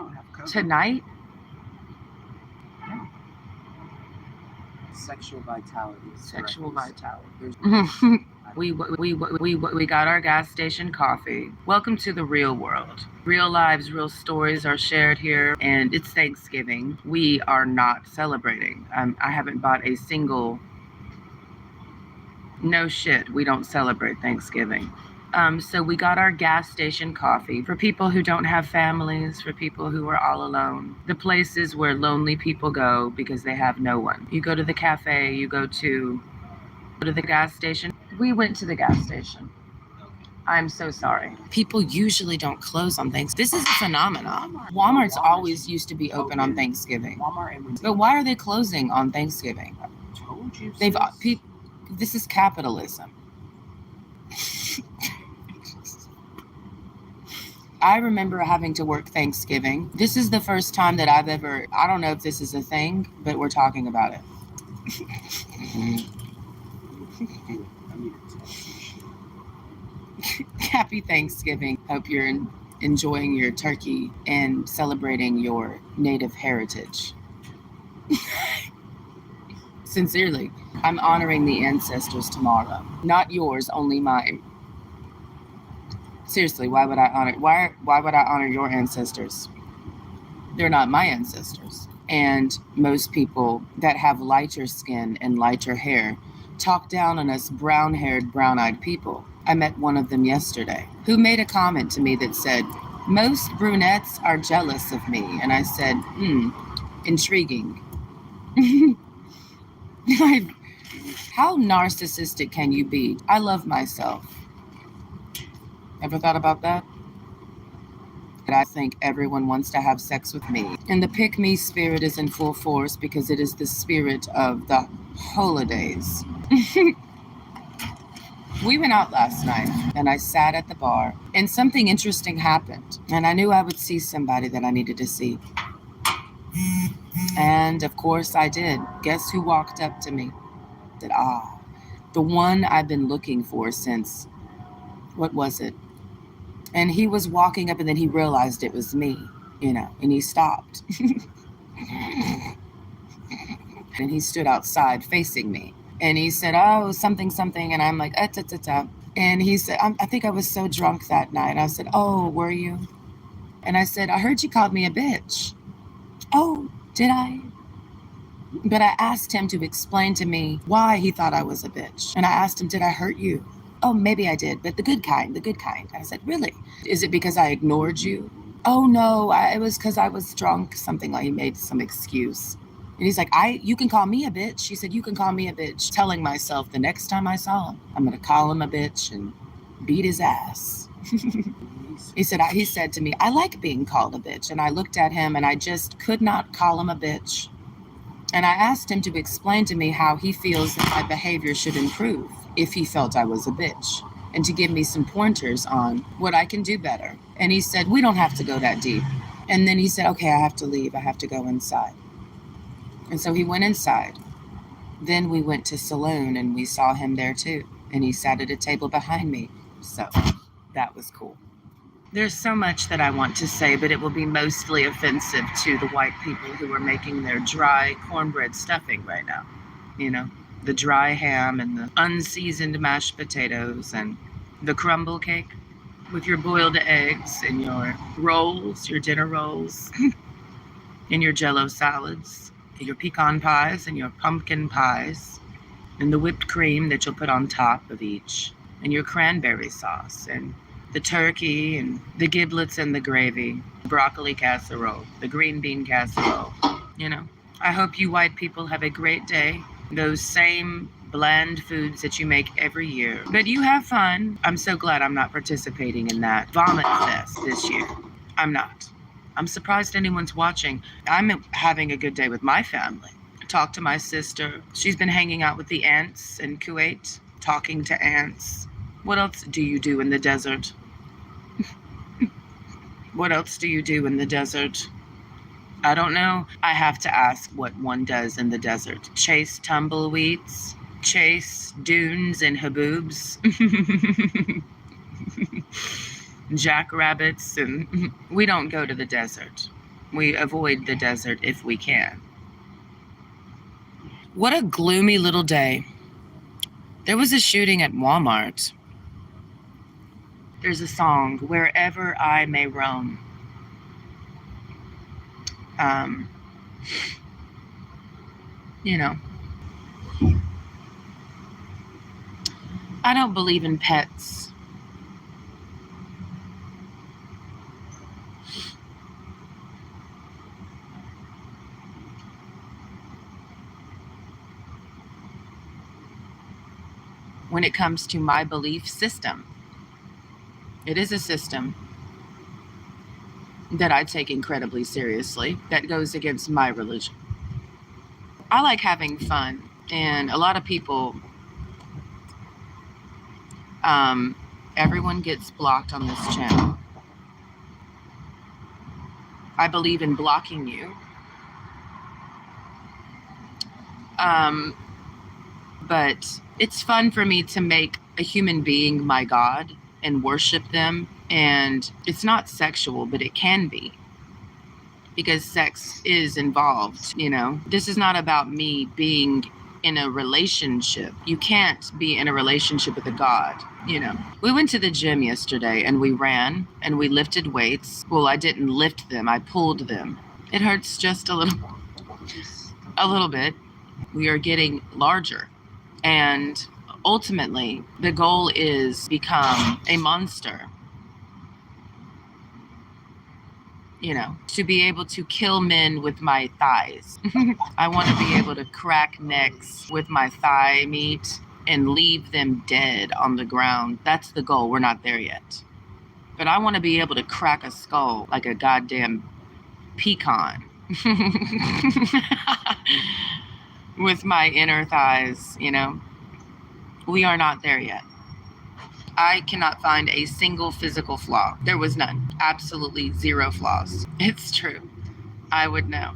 don't have COVID. Tonight? Yeah. Sexual vitality. Sexual vitality. There's We got our gas station coffee. Welcome to the real world. Real lives, real stories are shared here, and it's Thanksgiving. We are not celebrating. I haven't bought a single. No shit, we don't celebrate Thanksgiving. So we got our gas station coffee for people who don't have families, for people who are all alone. The places where lonely people go because they have no one. You go to the cafe, you go to the gas station. We went to the gas station. I'm so sorry. People usually don't close on Thanksgiving. This is a phenomenon. Walmart's always used to be open on Thanksgiving. But why are they closing on Thanksgiving? I told you. This is capitalism. I remember having to work Thanksgiving. This is the first time that I don't know if this is a thing, but we're talking about it. Happy Thanksgiving. Hope you're enjoying your turkey and celebrating your native heritage. Sincerely, I'm honoring the ancestors tomorrow. Not yours, only mine. Seriously, why would I honor your ancestors? They're not my ancestors. And most people that have lighter skin and lighter hair talk down on us brown-haired, brown-eyed people. I met one of them yesterday who made a comment to me that said, "Most brunettes are jealous of me." And I said, intriguing. How narcissistic can you be? I love myself. Ever thought about that? And I think everyone wants to have sex with me. And the pick-me spirit is in full force because it is the spirit of the holidays. We went out last night and I sat at the bar and something interesting happened. And I knew I would see somebody that I needed to see. And of course I did. Guess who walked up to me? I said, the one I've been looking for since, what was it? And he was walking up and then he realized it was me, and he stopped. And he stood outside facing me. And he said, something. And I'm like, And he said, I think I was so drunk that night. I said, oh, were you? And I said, I heard you called me a bitch. Oh, did I? But I asked him to explain to me why he thought I was a bitch. And I asked him, did I hurt you? Oh, maybe I did, but the good kind. I said, really? Is it because I ignored you? Oh, no, it was because I was drunk, something like he made some excuse. And he's like, you can call me a bitch. He said, you can call me a bitch. Telling myself the next time I saw him, I'm going to call him a bitch and beat his ass. He said to me, I like being called a bitch. And I looked at him and I just could not call him a bitch. And I asked him to explain to me how he feels that my behavior should improve if he felt I was a bitch, and to give me some pointers on what I can do better. And he said, we don't have to go that deep. And then he said, okay, I have to leave. I have to go inside. And so he went inside. Then we went to Saloon and we saw him there too. And he sat at a table behind me. So that was cool. There's so much that I want to say, but it will be mostly offensive to the white people who are making their dry cornbread stuffing right now. The dry ham and the unseasoned mashed potatoes and the crumble cake with your boiled eggs and your rolls, your dinner rolls, and your Jell-O salads, your pecan pies and your pumpkin pies, and the whipped cream that you'll put on top of each, and your cranberry sauce, and the turkey and the giblets and the gravy, broccoli casserole, the green bean casserole. I hope you white people have a great day. Those same bland foods that you make every year. But you have fun. I'm so glad I'm not participating in that vomit fest this year. I'm not. I'm surprised anyone's watching. I'm having a good day with my family. I talked to my sister. She's been hanging out with the ants in Kuwait, talking to ants. What else do you do in the desert? What else do you do in the desert? I don't know. I have to ask what one does in the desert. Chase tumbleweeds, chase dunes and haboobs, jackrabbits, and we don't go to the desert. We avoid the desert if we can. What a gloomy little day. There was a shooting at Walmart. There's a song, Wherever I May Roam. You know, I don't believe in pets. When it comes to my belief system, it is a system that I take incredibly seriously that goes against my religion. I like having fun, and a lot of people, everyone gets blocked on this channel. I believe in blocking you. But it's fun for me to make a human being my God and worship them. And it's not sexual, but it can be, because sex is involved, you know. This is not about me being in a relationship. You can't be in a relationship with a God, you know. We went to the gym yesterday and we ran and we lifted weights. Well, I didn't lift them, I pulled them. It hurts just a little bit. We are getting larger. And ultimately, the goal is become a monster. You know, to be able to kill men with my thighs. I want to be able to crack necks with my thigh meat and leave them dead on the ground. That's the goal. We're not there yet. But I want to be able to crack a skull like a goddamn pecan with my inner thighs, you know. We are not there yet. I cannot find a single physical flaw. There was none. Absolutely zero flaws. It's true. I would know.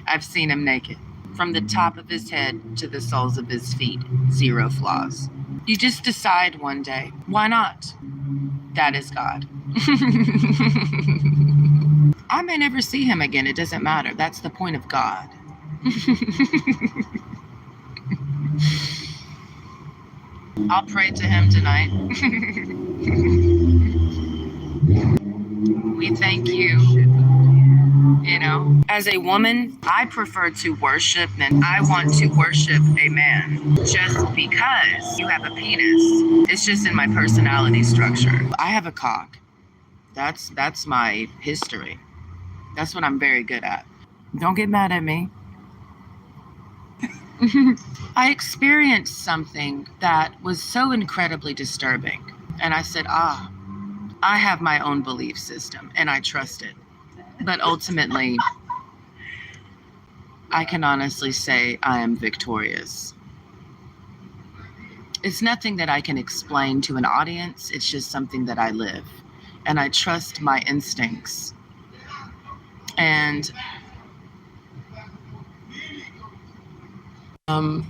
I've seen him naked. From the top of his head to the soles of his feet. Zero flaws. You just decide one day, why not? That is God. I may never see him again. It doesn't matter. That's the point of God. I'll pray to him tonight. We thank you. You know, as a woman, I prefer to worship than I want to worship a man just because you have a penis. It's just in my personality structure. I have a cock. That's my history. That's what I'm very good at. Don't get mad at me. I experienced something that was so incredibly disturbing. And I said, I have my own belief system and I trust it. But ultimately, I can honestly say I am victorious. It's nothing that I can explain to an audience. It's just something that I live. And I trust my instincts. And I'm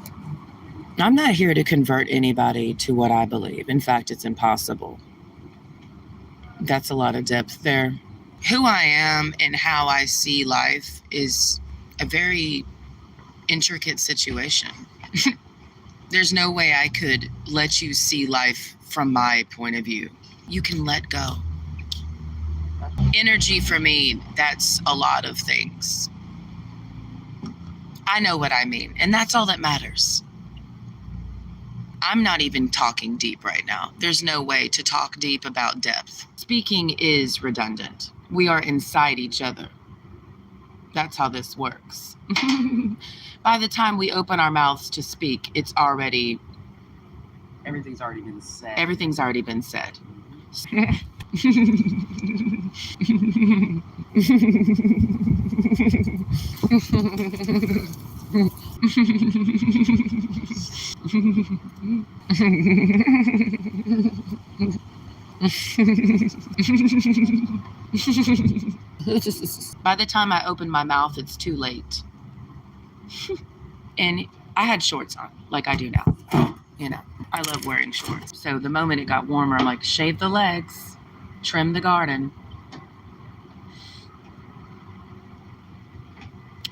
not here to convert anybody to what I believe. In fact, it's impossible. That's a lot of depth there. Who I am and how I see life is a very intricate situation. There's no way I could let you see life from my point of view. You can let go. Energy for me, that's a lot of things. I know what I mean, and that's all that matters. I'm not even talking deep right now. There's no way to talk deep about depth. Speaking is redundant. We are inside each other. That's how this works. By the time we open our mouths to speak, it's already... Everything's already been said. Everything's already been said. By the time I open my mouth, it's too late. And I had shorts on, like I do now. You know, I love wearing shorts. So the moment it got warmer, I'm like, shave the legs, trim the garden.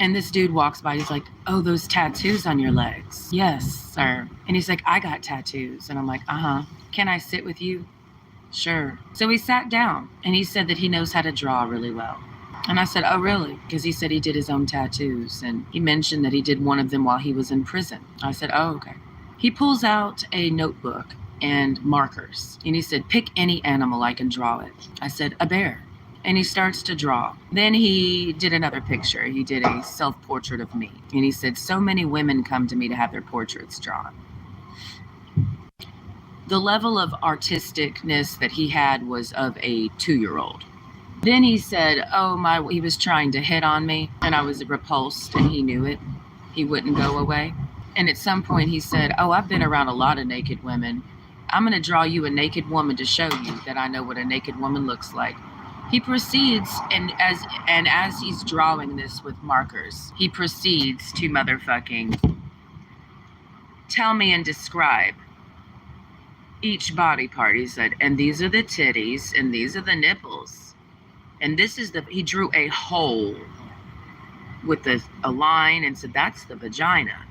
And this dude walks by. He's like, oh, those tattoos on your legs. Yes, sir. And he's like, I got tattoos. And I'm like, uh-huh. Can I sit with you? Sure. So we sat down and he said that he knows how to draw really well. And I said, oh, really? Because he said he did his own tattoos. And he mentioned that he did one of them while he was in prison. I said, oh, okay. He pulls out a notebook and markers. And he said, pick any animal, I can draw it. I said, a bear. And he starts to draw. Then he did another picture. He did a self-portrait of me. And he said, so many women come to me to have their portraits drawn. The level of artisticness that he had was of a 2-year-old. Then he said, he was trying to hit on me and I was repulsed and he knew it. He wouldn't go away. And at some point he said, I've been around a lot of naked women. I'm going to draw you a naked woman to show you that I know what a naked woman looks like. He proceeds, and as he's drawing this with markers, he proceeds to motherfucking tell me and describe each body part. He said, and these are the titties, and these are the nipples, and this is he drew a hole with a line and said, that's the vagina.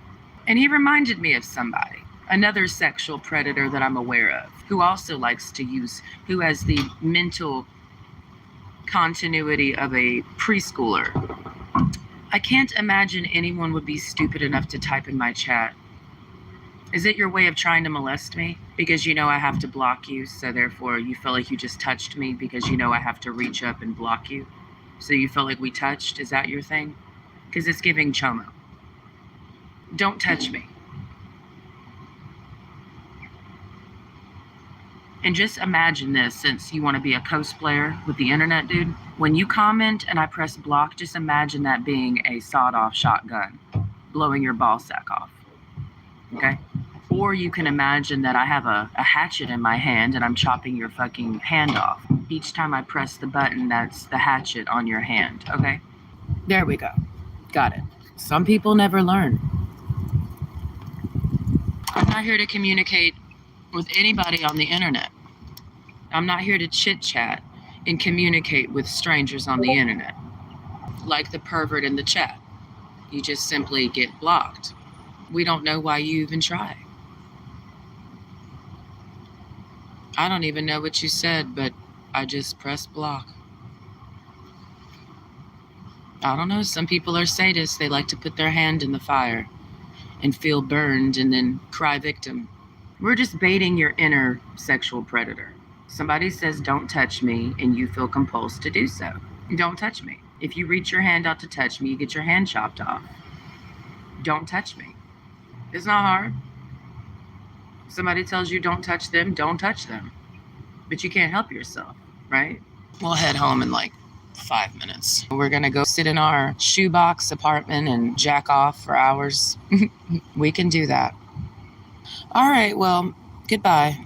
And he reminded me of somebody, another sexual predator that I'm aware of, who also likes to use, who has the mental continuity of a preschooler. I can't imagine anyone would be stupid enough to type in my chat, is it your way of trying to molest me? Because you know I have to block you, so therefore you feel like you just touched me because you know I have to reach up and block you. So you feel like we touched? Is that your thing? Because it's giving chomo. Don't touch me. And just imagine this, since you want to be a cosplayer with the internet, dude. When you comment and I press block, just imagine that being a sawed-off shotgun blowing your ball sack off. Okay? Or you can imagine that I have a hatchet in my hand and I'm chopping your fucking hand off. Each time I press the button, that's the hatchet on your hand. Okay? There we go. Got it. Some people never learn. I'm not here to communicate with anybody on the internet. I'm not here to chit-chat and communicate with strangers on the internet. Like the pervert in the chat. You just simply get blocked. We don't know why you even try. I don't even know what you said, but I just pressed block. I don't know, some people are sadists. They like to put their hand in the fire and feel burned and then cry victim. We're just baiting your inner sexual predator. Somebody says, don't touch me, and you feel compulsed to do so. Don't touch me. If you reach your hand out to touch me, you get your hand chopped off. Don't touch me. It's not hard. Somebody tells you don't touch them, don't touch them. But you can't help yourself, right? We'll head home in like 5 minutes. We're gonna go sit in our shoebox apartment and jack off for hours. We can do that. All right, well, goodbye.